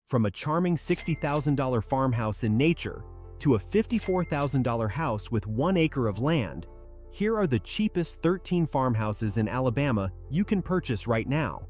From a charming $60,000 farmhouse in nature to a $54,000 house with 1 acre of land, here are the cheapest 13 farmhouses in Alabama you can purchase right now.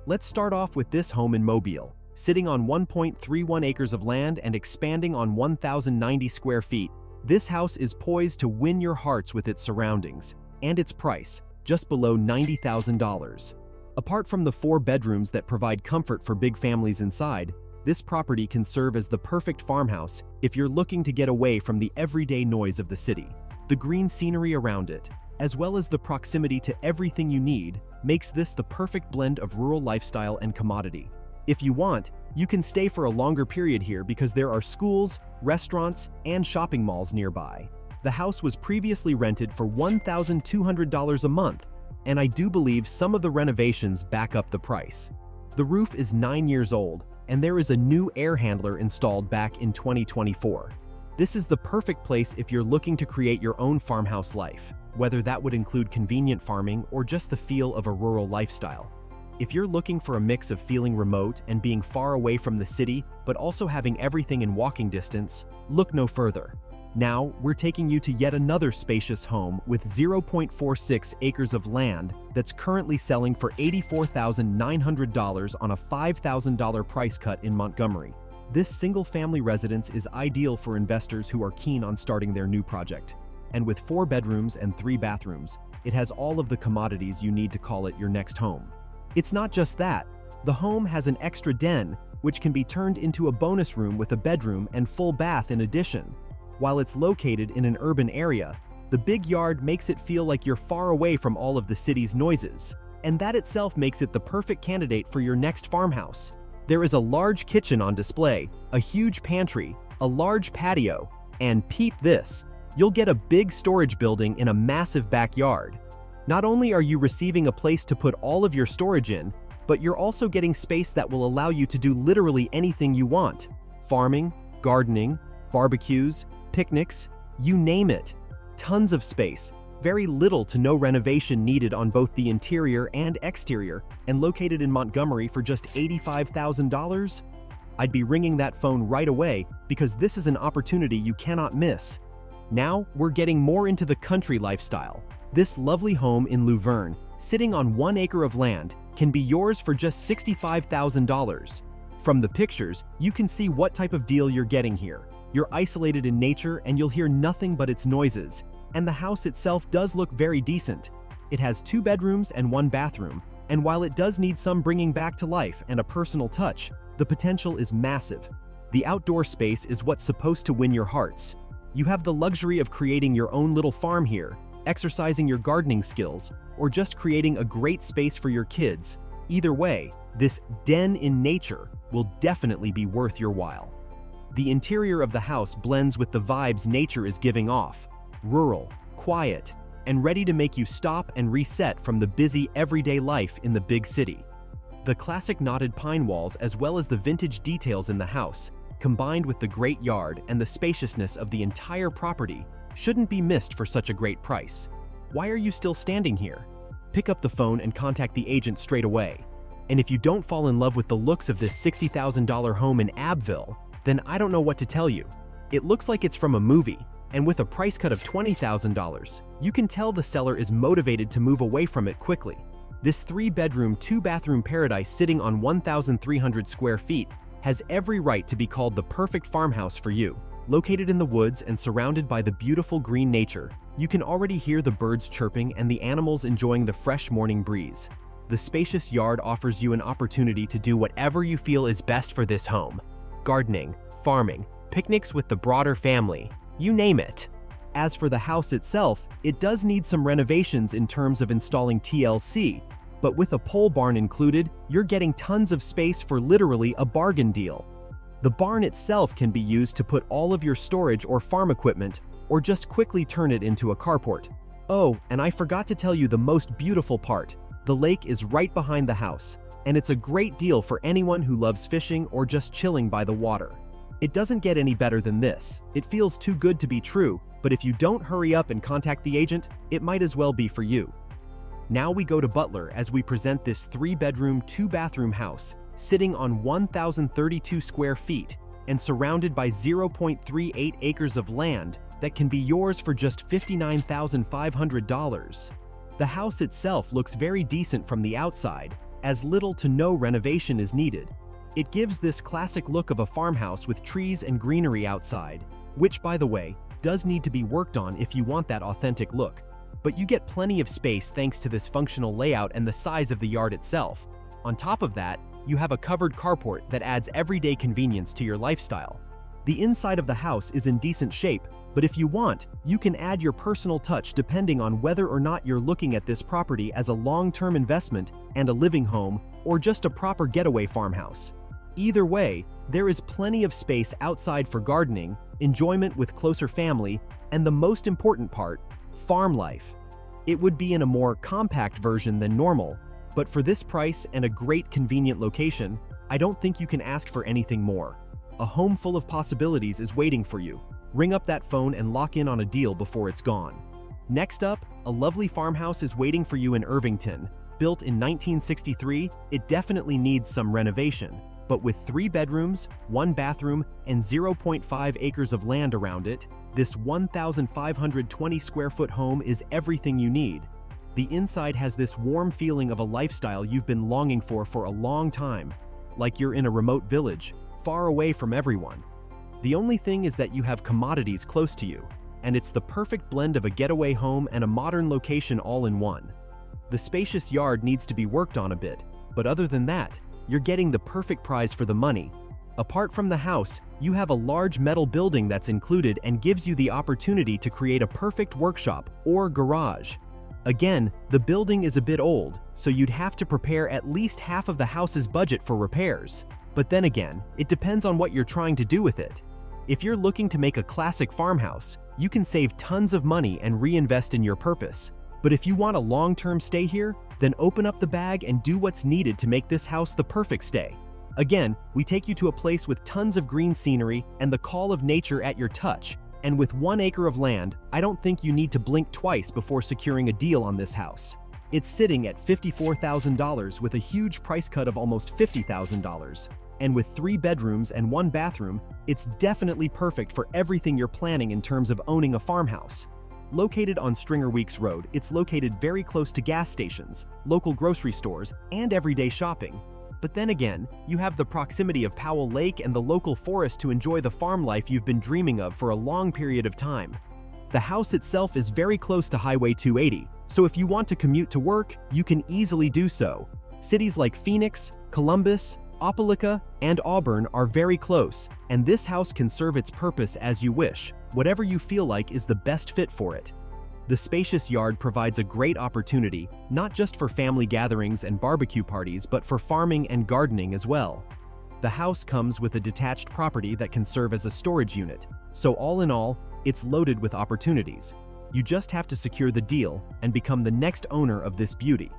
Let's start off with this home in Mobile. Sitting on 1.31 acres of land and expanding on 1,090 square feet, this house is poised to win your hearts with its surroundings and its price, just below $90,000. Apart from the 4 bedrooms that provide comfort for big families inside, this property can serve as the perfect farmhouse if you're looking to get away from the everyday noise of the city. The green scenery around it, as well as the proximity to everything you need, makes this the perfect blend of rural lifestyle and commodity. If you want, you can stay for a longer period here because there are schools, restaurants, and shopping malls nearby. The house was previously rented for $1,200 a month, and I do believe some of the renovations back up the price. The roof is 9 years old, and there is a new air handler installed back in 2024. This is the perfect place if you're looking to create your own farmhouse life, whether that would include convenient farming or just the feel of a rural lifestyle. If you're looking for a mix of feeling remote and being far away from the city, but also having everything in walking distance, look no further. Now, we're taking you to yet another spacious home with 0.46 acres of land that's currently selling for $84,900 on a $5,000 price cut in Montgomery. This single-family residence is ideal for investors who are keen on starting their new project. And with 4 bedrooms and 3 bathrooms, it has all of the commodities you need to call it your next home. It's not just that. The home has an extra den, which can be turned into a bonus room with a bedroom and full bath in addition. While it's located in an urban area, the big yard makes it feel like you're far away from all of the city's noises, and that itself makes it the perfect candidate for your next farmhouse. There is a large kitchen on display, a huge pantry, a large patio, and peep this, you'll get a big storage building in a massive backyard. Not only are you receiving a place to put all of your storage in, but you're also getting space that will allow you to do literally anything you want. Farming, gardening, barbecues, picnics, you name it. Tons of space, very little to no renovation needed on both the interior and exterior, and located in Montgomery for just $85,000? I'd be ringing that phone right away because this is an opportunity you cannot miss. Now, we're getting more into the country lifestyle. This lovely home in Luverne, sitting on 1 acre of land, can be yours for just $65,000. From the pictures, you can see what type of deal you're getting here. You're isolated in nature and you'll hear nothing but its noises. And the house itself does look very decent. It has 2 bedrooms and 1 bathroom, and while it does need some bringing back to life and a personal touch, the potential is massive. The outdoor space is what's supposed to win your hearts. You have the luxury of creating your own little farm here, exercising your gardening skills, or just creating a great space for your kids. Either way, this den in nature will definitely be worth your while. The interior of the house blends with the vibes nature is giving off. Rural, quiet, and ready to make you stop and reset from the busy everyday life in the big city. The classic knotted pine walls as well as the vintage details in the house, combined with the great yard and the spaciousness of the entire property, shouldn't be missed for such a great price. Why are you still standing here? Pick up the phone and contact the agent straight away. And if you don't fall in love with the looks of this $60,000 home in Abbeville, then I don't know what to tell you. It looks like it's from a movie, and with a price cut of $20,000, you can tell the seller is motivated to move away from it quickly. This 3-bedroom, 2-bathroom paradise sitting on 1,300 square feet has every right to be called the perfect farmhouse for you. Located in the woods and surrounded by the beautiful green nature, you can already hear the birds chirping and the animals enjoying the fresh morning breeze. The spacious yard offers you an opportunity to do whatever you feel is best for this home. Gardening, farming, picnics with the broader family, you name it. As for the house itself, it does need some renovations in terms of installing TLC, but with a pole barn included, you're getting tons of space for literally a bargain deal. The barn itself can be used to put all of your storage or farm equipment, or just quickly turn it into a carport. Oh, and I forgot to tell you the most beautiful part. The lake is right behind the house, and it's a great deal for anyone who loves fishing or just chilling by the water. It doesn't get any better than this. It feels too good to be true, but if you don't hurry up and contact the agent, it might as well be for you. Now we go to Butler as we present this 3-bedroom, 2-bathroom house, sitting on 1,032 square feet and surrounded by 0.38 acres of land that can be yours for just $59,500. The house itself looks very decent from the outside, as little to no renovation is needed. It gives this classic look of a farmhouse with trees and greenery outside, which, by the way, does need to be worked on if you want that authentic look. But you get plenty of space thanks to this functional layout and the size of the yard itself. On top of that, you have a covered carport that adds everyday convenience to your lifestyle. The inside of the house is in decent shape, but if you want, you can add your personal touch depending on whether or not you're looking at this property as a long-term investment and a living home or just a proper getaway farmhouse. Either way, there is plenty of space outside for gardening, enjoyment with closer family, and the most important part, farm life. It would be in a more compact version than normal, but for this price and a great convenient location, I don't think you can ask for anything more. A home full of possibilities is waiting for you. Ring up that phone and lock in on a deal before it's gone. Next up, a lovely farmhouse is waiting for you in Irvington. Built in 1963, it definitely needs some renovation, but with 3 bedrooms, 1 bathroom, and 0.5 acres of land around it, this 1,520 square foot home is everything you need. The inside has this warm feeling of a lifestyle you've been longing for a long time, like you're in a remote village, far away from everyone. The only thing is that you have commodities close to you, and it's the perfect blend of a getaway home and a modern location all in one. The spacious yard needs to be worked on a bit, but other than that, you're getting the perfect prize for the money. Apart from the house, you have a large metal building that's included and gives you the opportunity to create a perfect workshop or garage. Again, the building is a bit old, so you'd have to prepare at least half of the house's budget for repairs. But then again, it depends on what you're trying to do with it. If you're looking to make a classic farmhouse, you can save tons of money and reinvest in your purpose. But if you want a long-term stay here, then open up the bag and do what's needed to make this house the perfect stay. Again, we take you to a place with tons of green scenery and the call of nature at your touch. And with 1 acre of land, I don't think you need to blink twice before securing a deal on this house. It's sitting at $54,000 with a huge price cut of almost $50,000. And with 3 bedrooms and 1 bathroom, it's definitely perfect for everything you're planning in terms of owning a farmhouse. Located on Stringer Weeks Road, it's located very close to gas stations, local grocery stores, and everyday shopping. But then again, you have the proximity of Powell Lake and the local forest to enjoy the farm life you've been dreaming of for a long period of time. The house itself is very close to Highway 280, so if you want to commute to work, you can easily do so. Cities like Phoenix, Columbus, Opelika, and Auburn are very close, and this house can serve its purpose as you wish, whatever you feel like is the best fit for it. The spacious yard provides a great opportunity, not just for family gatherings and barbecue parties, but for farming and gardening as well. The house comes with a detached property that can serve as a storage unit, so all in all, it's loaded with opportunities. You just have to secure the deal and become the next owner of this beauty.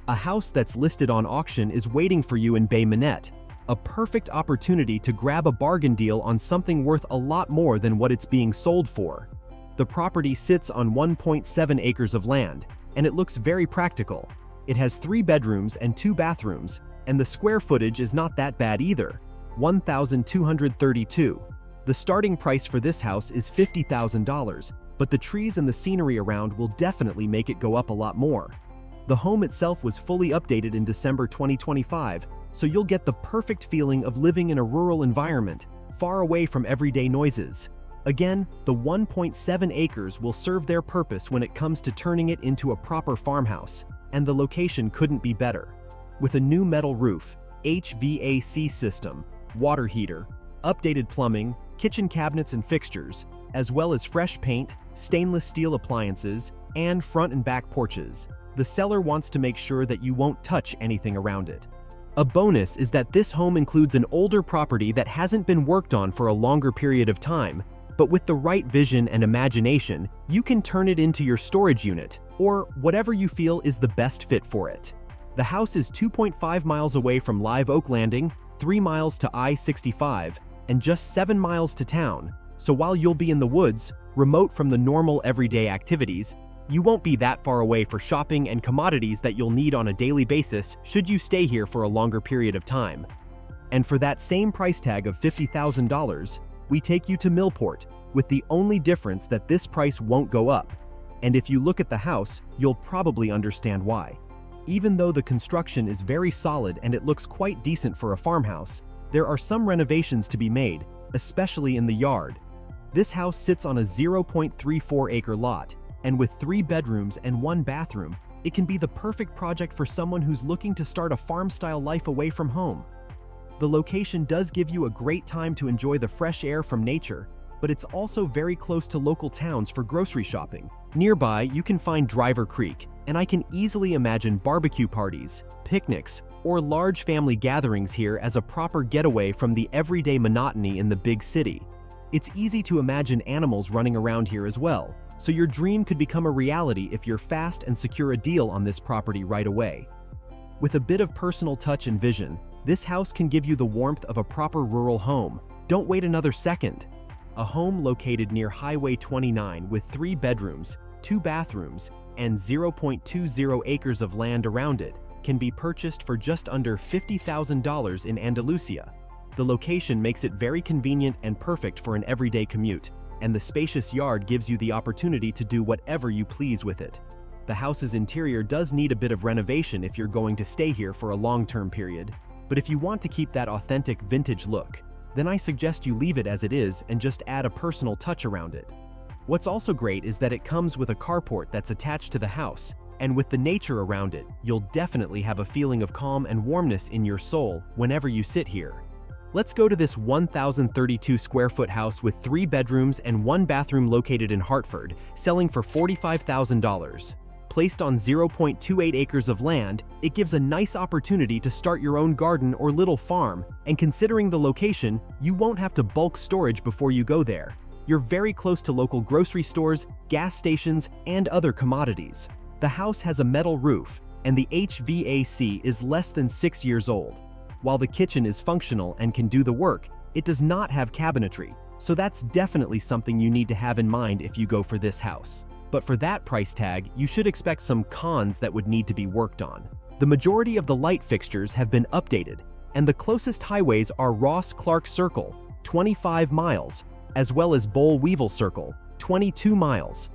A house that's listed on auction is waiting for you in Bay Minette, a perfect opportunity to grab a bargain deal on something worth a lot more than what it's being sold for. The property sits on 1.7 acres of land, and it looks very practical. It has 3 bedrooms and 2 bathrooms, and the square footage is not that bad either, 1,232. The starting price for this house is $50,000, but the trees and the scenery around will definitely make it go up a lot more. The home itself was fully updated in December 2025, so you'll get the perfect feeling of living in a rural environment, far away from everyday noises. Again, the 1.7 acres will serve their purpose when it comes to turning it into a proper farmhouse, and the location couldn't be better. With a new metal roof, HVAC system, water heater, updated plumbing, kitchen cabinets and fixtures, as well as fresh paint, stainless steel appliances, and front and back porches, the seller wants to make sure that you won't touch anything around it. A bonus is that this home includes an older property that hasn't been worked on for a longer period of time, but with the right vision and imagination, you can turn it into your storage unit, or whatever you feel is the best fit for it. The house is 2.5 miles away from Live Oak Landing, 3 miles to I-65, and just 7 miles to town, so while you'll be in the woods, remote from the normal everyday activities, you won't be that far away for shopping and commodities that you'll need on a daily basis should you stay here for a longer period of time. And for that same price tag of $50,000, we take you to Millport, with the only difference that this price won't go up. And if you look at the house, you'll probably understand why. Even though the construction is very solid and it looks quite decent for a farmhouse, there are some renovations to be made, especially in the yard. This house sits on a 0.34-acre lot, and with 3 bedrooms and 1 bathroom, it can be the perfect project for someone who's looking to start a farm-style life away from home. The location does give you a great time to enjoy the fresh air from nature, but it's also very close to local towns for grocery shopping. Nearby, you can find Driver Creek, and I can easily imagine barbecue parties, picnics, or large family gatherings here as a proper getaway from the everyday monotony in the big city. It's easy to imagine animals running around here as well, so your dream could become a reality if you're fast and secure a deal on this property right away. With a bit of personal touch and vision, this house can give you the warmth of a proper rural home. Don't wait another second. A home located near Highway 29 with 3 bedrooms, 2 bathrooms, and 0.20 acres of land around it can be purchased for just under $50,000 in Andalusia. The location makes it very convenient and perfect for an everyday commute, and the spacious yard gives you the opportunity to do whatever you please with it. The house's interior does need a bit of renovation if you're going to stay here for a long-term period, but if you want to keep that authentic vintage look, then I suggest you leave it as it is and just add a personal touch around it. What's also great is that it comes with a carport that's attached to the house, and with the nature around it, you'll definitely have a feeling of calm and warmness in your soul whenever you sit here. Let's go to this 1,032 square foot house with 3 bedrooms and 1 bathroom located in Hartford, selling for $45,000. Placed on 0.28 acres of land, it gives a nice opportunity to start your own garden or little farm, and considering the location, you won't have to bulk storage before you go there. You're very close to local grocery stores, gas stations, and other commodities. The house has a metal roof, and the HVAC is less than 6 years old. While the kitchen is functional and can do the work, it does not have cabinetry, so that's definitely something you need to have in mind if you go for this house. But for that price tag, you should expect some cons that would need to be worked on. The majority of the light fixtures have been updated, and the closest highways are Ross Clark Circle, 25 miles, as well as Boll Weevil Circle, 22 miles.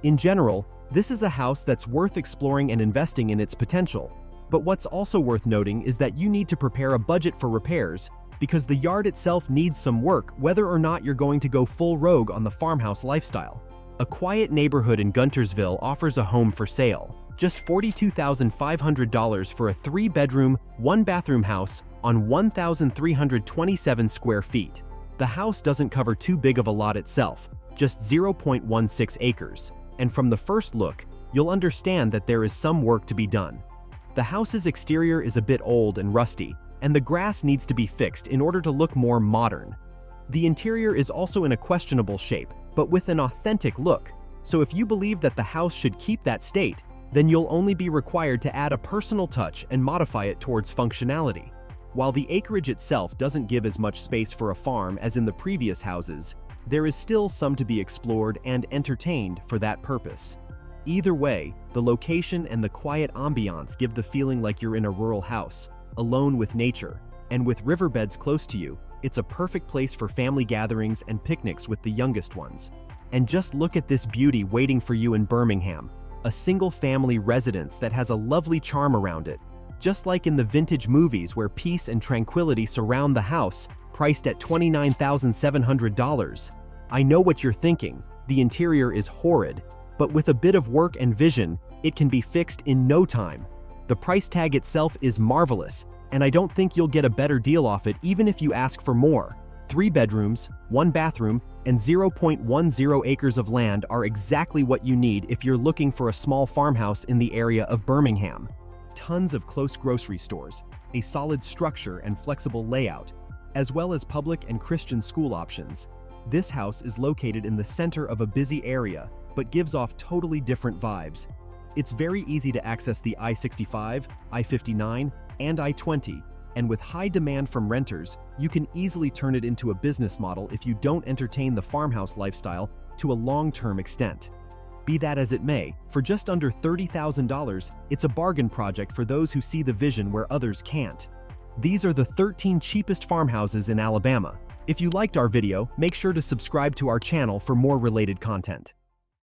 In general, this is a house that's worth exploring and investing in its potential. But what's also worth noting is that you need to prepare a budget for repairs, because the yard itself needs some work whether or not you're going to go full rogue on the farmhouse lifestyle. A quiet neighborhood in Guntersville offers a home for sale. Just $42,500 for a 3-bedroom, 1-bathroom house on 1,327 square feet. The house doesn't cover too big of a lot itself, just 0.16 acres, and from the first look, you'll understand that there is some work to be done. The house's exterior is a bit old and rusty, and the grass needs to be fixed in order to look more modern. The interior is also in a questionable shape, but with an authentic look, so if you believe that the house should keep that state, then you'll only be required to add a personal touch and modify it towards functionality. While the acreage itself doesn't give as much space for a farm as in the previous houses, there is still some to be explored and entertained for that purpose. Either way, the location and the quiet ambiance give the feeling like you're in a rural house, alone with nature, and with riverbeds close to you, it's a perfect place for family gatherings and picnics with the youngest ones. And just look at this beauty waiting for you in Birmingham, a single-family residence that has a lovely charm around it. Just like in the vintage movies where peace and tranquility surround the house, priced at $29,700. I know what you're thinking, the interior is horrid, but with a bit of work and vision, it can be fixed in no time. The price tag itself is marvelous, and I don't think you'll get a better deal off it even if you ask for more. 3 bedrooms, 1 bathroom, and 0.10 acres of land are exactly what you need if you're looking for a small farmhouse in the area of Birmingham. Tons of close grocery stores, a solid structure and flexible layout, as well as public and Christian school options. This house is located in the center of a busy area, but gives off totally different vibes. It's very easy to access the I-65, I-59, and I-20, and with high demand from renters, you can easily turn it into a business model if you don't entertain the farmhouse lifestyle to a long-term extent. Be that as it may, for just under $30,000, it's a bargain project for those who see the vision where others can't. These are the 13 cheapest farmhouses in Alabama. If you liked our video, make sure to subscribe to our channel for more related content.